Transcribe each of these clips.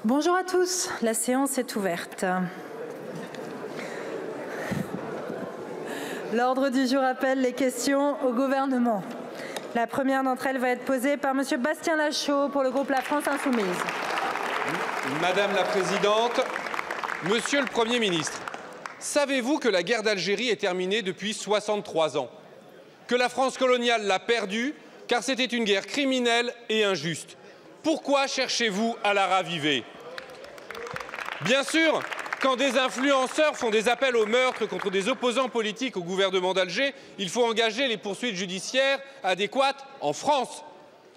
Bonjour à tous, la séance est ouverte. L'ordre du jour appelle les questions au gouvernement. La première d'entre elles va être posée par Monsieur Bastien Lachaud pour le groupe La France Insoumise. Madame la Présidente, Monsieur le Premier ministre, savez-vous que la guerre d'Algérie est terminée depuis 63 ans? Que la France coloniale l'a perdue car c'était une guerre criminelle et injuste. Pourquoi cherchez-vous à la raviver? Bien sûr, quand des influenceurs font des appels au meurtre contre des opposants politiques au gouvernement d'Alger, il faut engager les poursuites judiciaires adéquates en France.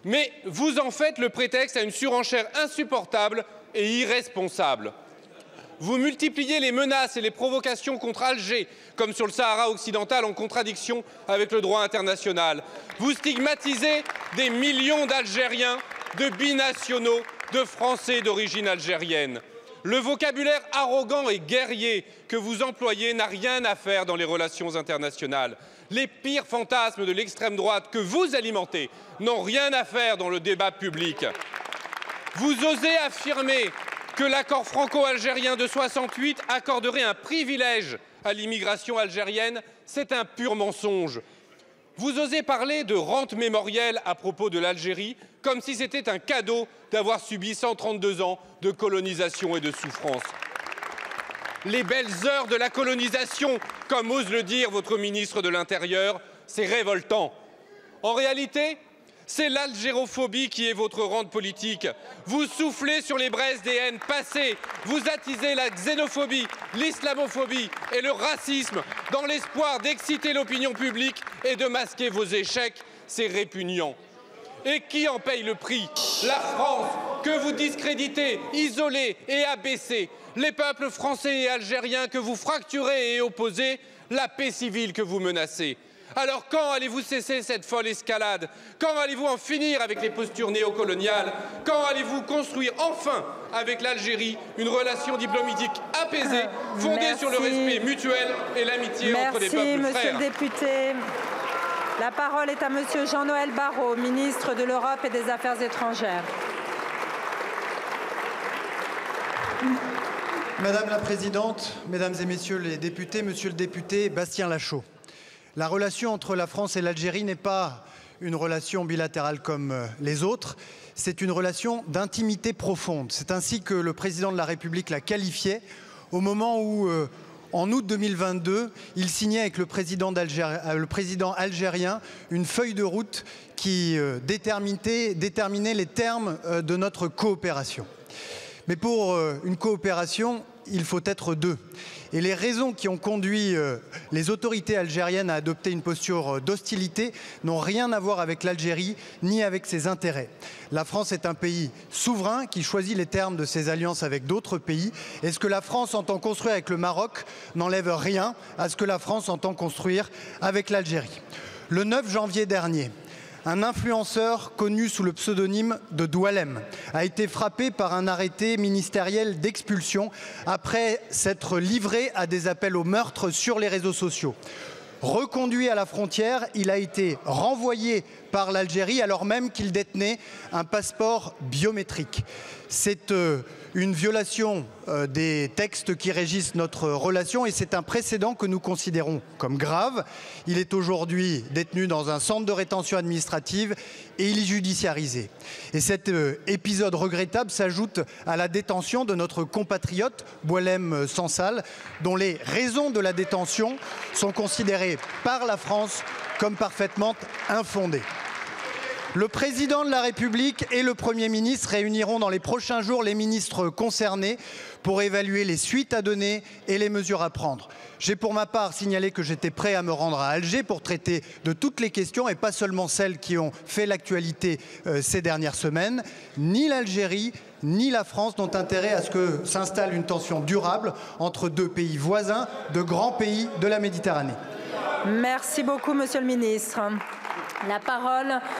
Mais vous en faites le prétexte à une surenchère insupportable et irresponsable. Vous multipliez les menaces et les provocations contre Alger, comme sur le Sahara occidental, en contradiction avec le droit international. Vous stigmatisez des millions d'Algériens, de binationaux, de Français d'origine algérienne. Le vocabulaire arrogant et guerrier que vous employez n'a rien à faire dans les relations internationales. Les pires fantasmes de l'extrême droite que vous alimentez n'ont rien à faire dans le débat public. Vous osez affirmer que l'accord franco-algérien de 68 accorderait un privilège à l'immigration algérienne. C'est un pur mensonge. Vous osez parler de rente mémorielle à propos de l'Algérie, comme si c'était un cadeau d'avoir subi 132 ans de colonisation et de souffrance. Les belles heures de la colonisation, comme ose le dire votre ministre de l'Intérieur, c'est révoltant. En réalité, c'est l'algérophobie qui est votre rente politique. Vous soufflez sur les braises des haines passées. Vous attisez la xénophobie, l'islamophobie et le racisme dans l'espoir d'exciter l'opinion publique et de masquer vos échecs. C'est répugnant. Et qui en paye le prix? La France, que vous discréditez, isolez et abaissez. Les peuples français et algériens que vous fracturez et opposez. La paix civile que vous menacez. Alors quand allez-vous cesser cette folle escalade? Quand allez-vous en finir avec les postures néocoloniales? Quand allez-vous construire enfin avec l'Algérie une relation diplomatique apaisée, fondée sur le respect mutuel et l'amitié entre les peuples frères? Merci, Monsieur le député. La parole est à Monsieur Jean-Noël Barrot, ministre de l'Europe et des Affaires étrangères. Madame la Présidente, Mesdames et Messieurs les députés, Monsieur le député Bastien Lachaud. La relation entre la France et l'Algérie n'est pas une relation bilatérale comme les autres, c'est une relation d'intimité profonde. C'est ainsi que le président de la République la qualifiait au moment où, en août 2022, il signait avec le président algérien une feuille de route qui déterminait les termes de notre coopération. Mais pour une coopération, il faut être deux. Et les raisons qui ont conduit les autorités algériennes à adopter une posture d'hostilité n'ont rien à voir avec l'Algérie ni avec ses intérêts. La France est un pays souverain qui choisit les termes de ses alliances avec d'autres pays. Et ce que la France entend construire avec le Maroc n'enlève rien à ce que la France entend construire avec l'Algérie. Le 9 janvier dernier, un influenceur connu sous le pseudonyme de Doualem a été frappé par un arrêté ministériel d'expulsion après s'être livré à des appels au meurtre sur les réseaux sociaux. Reconduit à la frontière, il a été renvoyé par l'Algérie alors même qu'il détenait un passeport biométrique. C'est une violation des textes qui régissent notre relation et c'est un précédent que nous considérons comme grave. Il est aujourd'hui détenu dans un centre de rétention administrative et il est judiciarisé. Et cet épisode regrettable s'ajoute à la détention de notre compatriote Boualem Sansal, dont les raisons de la détention sont considérées par la France comme parfaitement infondées. Le président de la République et le Premier ministre réuniront dans les prochains jours les ministres concernés pour évaluer les suites à donner et les mesures à prendre. J'ai pour ma part signalé que j'étais prêt à me rendre à Alger pour traiter de toutes les questions et pas seulement celles qui ont fait l'actualité ces dernières semaines. Ni l'Algérie ni la France n'ont intérêt à ce que s'installe une tension durable entre deux pays voisins, de grands pays de la Méditerranée. Merci beaucoup, Monsieur le ministre. La parole